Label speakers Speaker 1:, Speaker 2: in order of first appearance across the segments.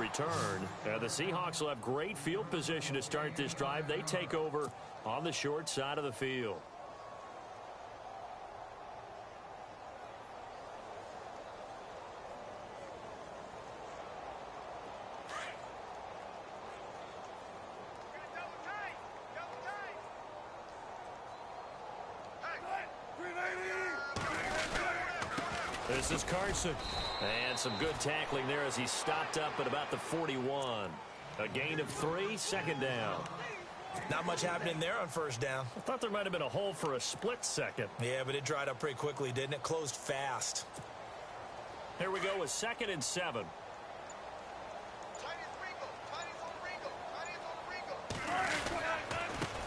Speaker 1: return. The Seahawks will have great field position to start this drive. They take over on the short side of the field. This is Carson. And some good tackling there as he stopped up at about the 41. A gain of 3, second down.
Speaker 2: Not much happening there on first down.
Speaker 1: I thought there might have been a hole for a split second.
Speaker 2: Yeah, but it dried up pretty quickly, didn't it? Closed fast.
Speaker 1: Here we go with 2nd and 7.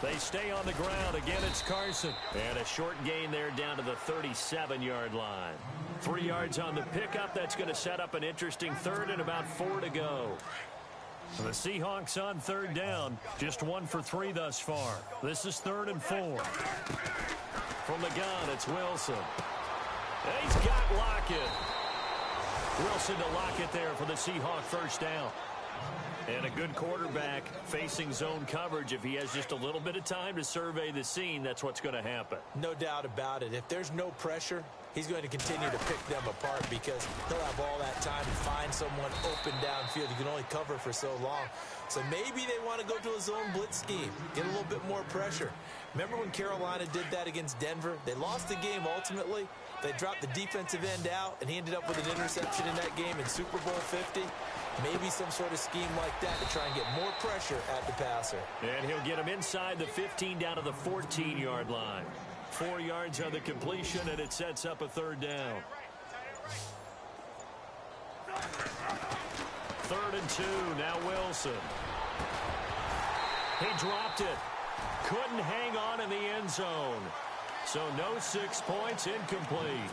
Speaker 1: They stay on the ground. Again, it's Carson. And a short gain there down to the 37-yard line. 3 yards on the pickup. That's going to set up an interesting third and about 4 to go. The Seahawks on third down. Just 1 for 3 thus far. This is 3rd and 4. From the gun, it's Wilson. And he's got Lockett. Wilson to Lockett there for the Seahawk first down. And a good quarterback facing zone coverage. If he has just a little bit of time to survey the scene, that's what's going to happen.
Speaker 2: No doubt about it. If there's no pressure, he's going to continue to pick them apart because he'll have all that time to find someone open downfield. You can only cover for so long. So maybe they want to go to a zone blitz scheme, get a little bit more pressure. Remember when Carolina did that against Denver? They lost the game ultimately. They dropped the defensive end out, and he ended up with an interception in that game in Super Bowl 50. Maybe some sort of scheme like that to try and get more pressure at the passer.
Speaker 1: And he'll get him inside the 15 down to the 14-yard line. 4 yards on the completion, and it sets up a 3rd down. 3rd and 2, now Wilson. He dropped it. Couldn't hang on in the end zone. So no 6 points, incomplete.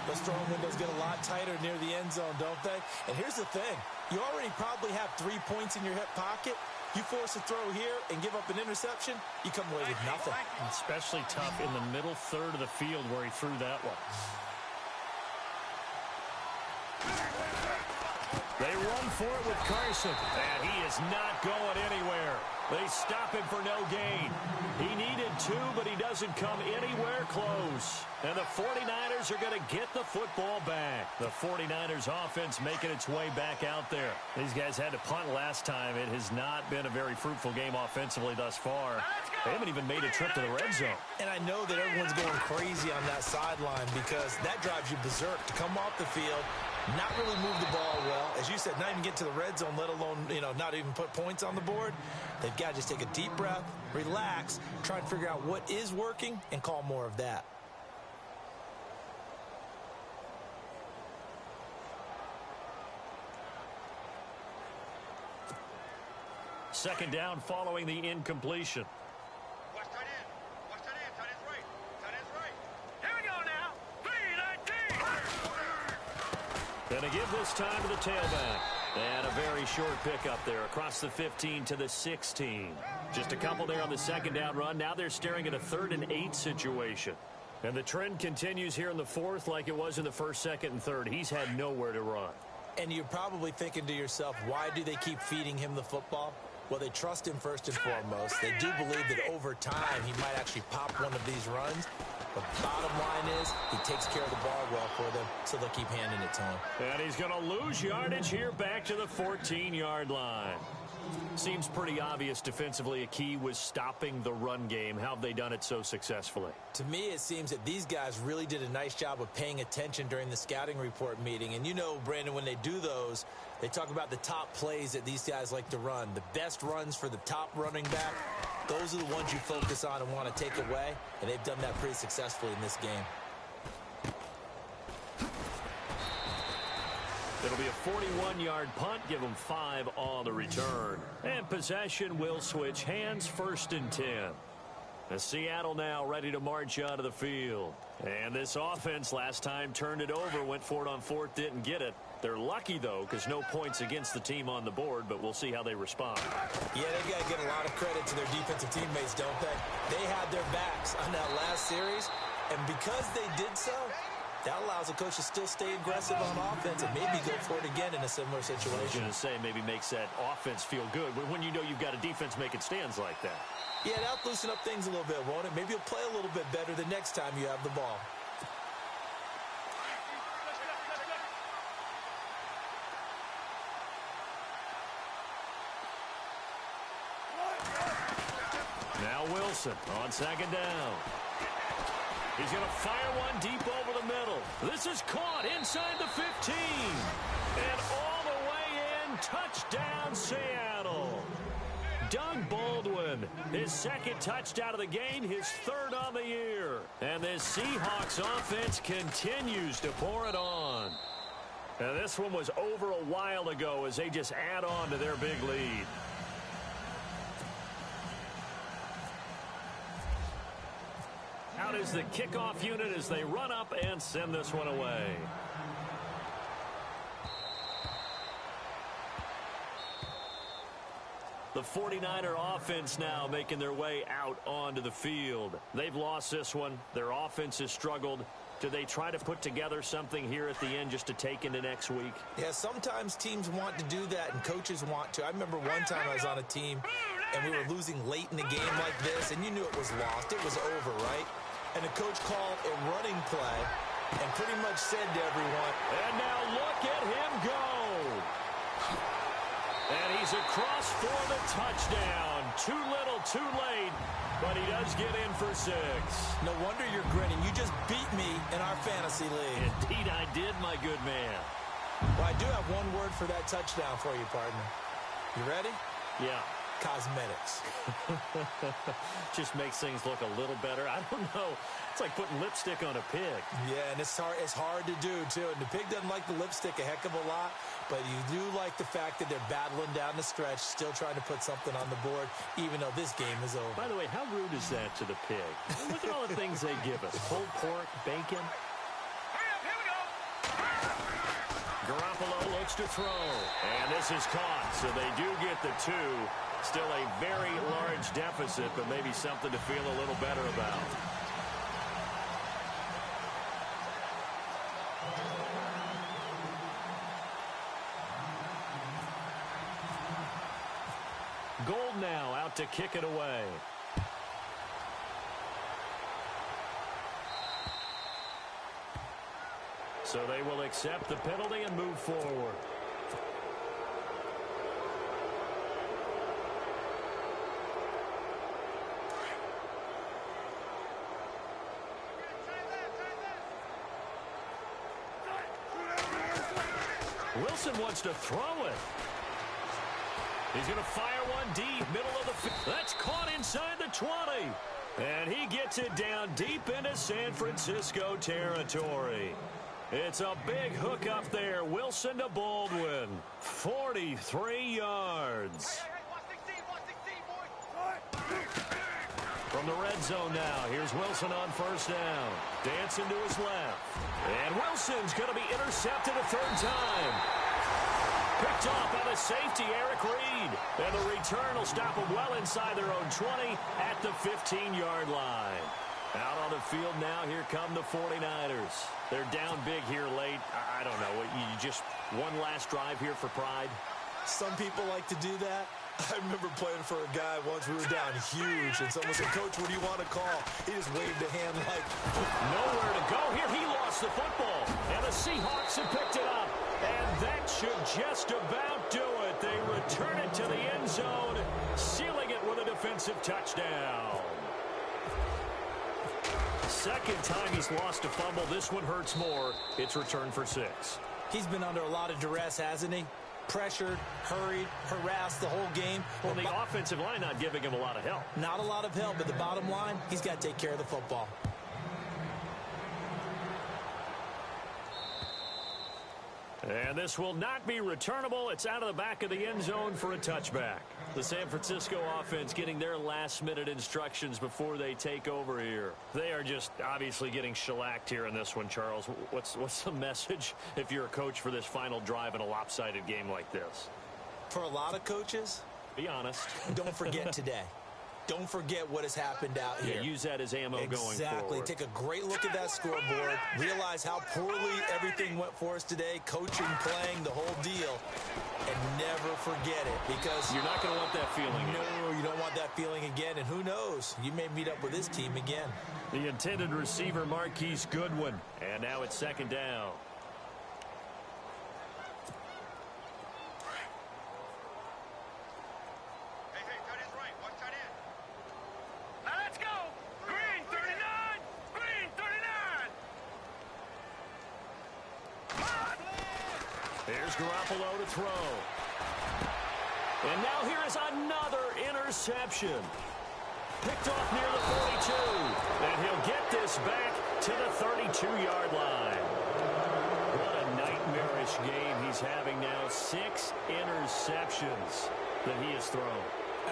Speaker 2: Those throwing windows get a lot tighter near the end zone, don't they? And here's the thing. You already probably have 3 points in your hip pocket. You force a throw here and give up an interception, you come away with nothing.
Speaker 1: Especially tough in the middle third of the field where he threw that one. They run for it with Carson. And he is not going anywhere. They stop him for no gain. He needed 2, but he doesn't come anywhere close. And the 49ers are going to get the football back. The 49ers offense making its way back out there. These guys had to punt last time. It has not been a very fruitful game offensively thus far. They haven't even made a trip to the red zone.
Speaker 2: And I know that everyone's going crazy on that sideline because that drives you berserk to come off the field, not really move the ball well. As you said, not even get to the red zone, let alone, not even put points on the board. They've got to just take a deep breath, relax, try and figure out what is working, and call more of that.
Speaker 1: Second down following the incompletion.
Speaker 3: Watch tight end. Watch tight end. Tight end's right. Tight end's right. Here we go now. 3-19.
Speaker 1: Gonna give this time to the tailback. And a very short pickup there across the 15 to the 16. Just a couple there on the second down run. Now they're staring at a 3rd and 8 situation. And the trend continues here in the 4th like it was in the 1st, 2nd, and 3rd. He's had nowhere to run.
Speaker 2: And you're probably thinking to yourself, why do they keep feeding him the football? Well, they trust him first and foremost. They do believe that over time he might actually pop one of these runs. But bottom line is he takes care of the ball well for them, so they'll keep handing it to him.
Speaker 1: And he's going to lose yardage here back to the 14-yard line. Seems pretty obvious defensively a key was stopping the run game. How have they done it so successfully?
Speaker 2: To me, it seems that these guys really did a nice job of paying attention during the scouting report meeting. And you know, Brandon, when they do those, they talk about the top plays that these guys like to run. The best runs for the top running back, those are the ones you focus on and want to take away. And they've done that pretty successfully in this game.
Speaker 1: It'll be a 41-yard punt. Give them 5 on the return. And possession will switch hands, 1st and 10. As Seattle now ready to march out of the field. And this offense last time turned it over, went for it on 4th, didn't get it. They're lucky, though, because no points against the team on the board, but we'll see how they respond.
Speaker 2: Yeah, they got to give a lot of credit to their defensive teammates, don't they? They had their backs on that last series, and because they did so, That allows the coach to still stay aggressive on offense and maybe go for it again in a similar situation.
Speaker 1: I was going to say maybe makes that offense feel good when you know you've got a defense making stands like that.
Speaker 2: Yeah, that'll loosen up things a little bit, won't it? Maybe you'll play a little bit better the next time you have the ball.
Speaker 1: Now Wilson on second down. He's going to fire one deep over the middle. This is caught inside the 15. And all the way in, touchdown Seattle. Doug Baldwin, his second touchdown of the game, his third on the year. And this Seahawks offense continues to pour it on. Now this one was over a while ago as they just add on to their big lead. Out is the kickoff unit as they run up and send this one away. The 49er offense now making their way out onto the field. They've lost this one. Their offense has struggled. Do they try to put together something here at the end just to take into next week?
Speaker 2: Yeah, sometimes teams want to do that and coaches want to. I remember one time I was on a team and we were losing late in the game like this, and you knew it was lost. It was over, right? And the coach called a running play and pretty much said to everyone,
Speaker 1: and now look at him go. And he's across for the touchdown. Too little, too late, but he does get in for 6.
Speaker 2: No wonder you're grinning. You just beat me in our fantasy league.
Speaker 1: Indeed I did, my good man.
Speaker 2: Well, I do have one word for that touchdown for you, partner. You ready?
Speaker 1: Yeah.
Speaker 2: Cosmetics.
Speaker 1: Just makes things look a little better. I don't know. It's like putting lipstick on a pig.
Speaker 2: Yeah, and it's hard to do, too. And the pig doesn't like the lipstick a heck of a lot, but you do like the fact that they're battling down the stretch, still trying to put something on the board, even though this game is over.
Speaker 1: By the way, how rude is that to the pig? Look at all the things they give us. Pulled pork, bacon. Garoppolo looks to throw, and this is caught, so they do get the 2. Still a very large deficit, but maybe something to feel a little better about. Gold now out to kick it away. So they will accept the penalty and move forward. Wilson wants to throw it. He's going to fire one deep, middle of the field. That's caught inside the 20. And he gets it down deep into San Francisco territory. It's a big hook up there. Wilson to Baldwin. 43 yards. From the red zone now, here's Wilson on first down. Dancing to his left. And Wilson's going to be intercepted a third time. Picked off by the safety, Eric Reed. And the return will stop them well inside their own 20 at the 15-yard line. Out on the field now, here come the 49ers. They're down big here late. I don't know. You just one last drive here for pride?
Speaker 2: Some people like to do that. I remember playing for a guy once. We were down huge, and someone said, "Coach, what do you want to call?" He just waved a hand like...
Speaker 1: Nowhere to go here. He lost the football, and the Seahawks have picked it up. And that should just about do it. They return it to the end zone, sealing it with a defensive touchdown. Second time he's lost a fumble. This one hurts more. It's returned for 6.
Speaker 2: He's been under a lot of duress, hasn't he? Pressured, hurried, harassed the whole game.
Speaker 1: Well, the offensive line not giving him a lot of help.
Speaker 2: Not a lot of help, but the bottom line, he's got to take care of the football.
Speaker 1: And this will not be returnable. It's out of the back of the end zone for a touchback. The San Francisco offense getting their last-minute instructions before they take over here. They are just obviously getting shellacked here in this one, Charles. What's the message if you're a coach for this final drive in a lopsided game like this?
Speaker 2: For a lot of coaches,
Speaker 1: be honest.
Speaker 2: don't forget today. don't forget what has happened out here.
Speaker 1: Yeah, use that as ammo going forward.
Speaker 2: Exactly. Take a great look at that scoreboard. Realize how poorly everything went for us today. Coaching, playing, the whole deal. And never forget it, because
Speaker 1: you're not going to want that feeling.
Speaker 2: No, you don't want that feeling again. And who knows? You may meet up with this team again.
Speaker 1: The intended receiver, Marquise Goodwin. And now it's second down.
Speaker 3: Hey, tight end's right. Watch tight end.
Speaker 4: Now let's go. Green 39. Green 39.
Speaker 1: Here's Garoppolo to throw. And now here is another interception. Picked off near the 42. And he'll get this back to the 32-yard line. What a nightmarish game he's having now. 6 interceptions that he has thrown.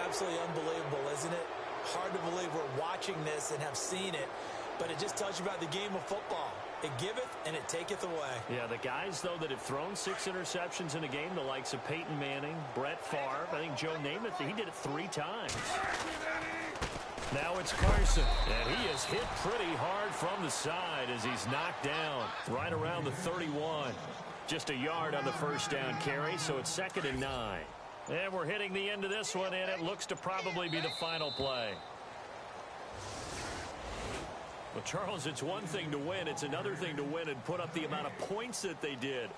Speaker 2: Absolutely unbelievable, isn't it? Hard to believe we're watching this and have seen it, but it just tells you about the game of football. It giveth and it taketh away.
Speaker 1: Yeah, the guys, though, that have thrown 6 interceptions in a game, the likes of Peyton Manning, Brett Favre, I think Joe Namath, he did it 3 times. Now it's Carson, and he is hit pretty hard from the side as he's knocked down right around the 31. Just a yard on the first down carry, so it's 2nd and 9. And we're hitting the end of this one, and it looks to probably be the final play. Well, Charles, it's one thing to win. It's another thing to win and put up the amount of points that they did.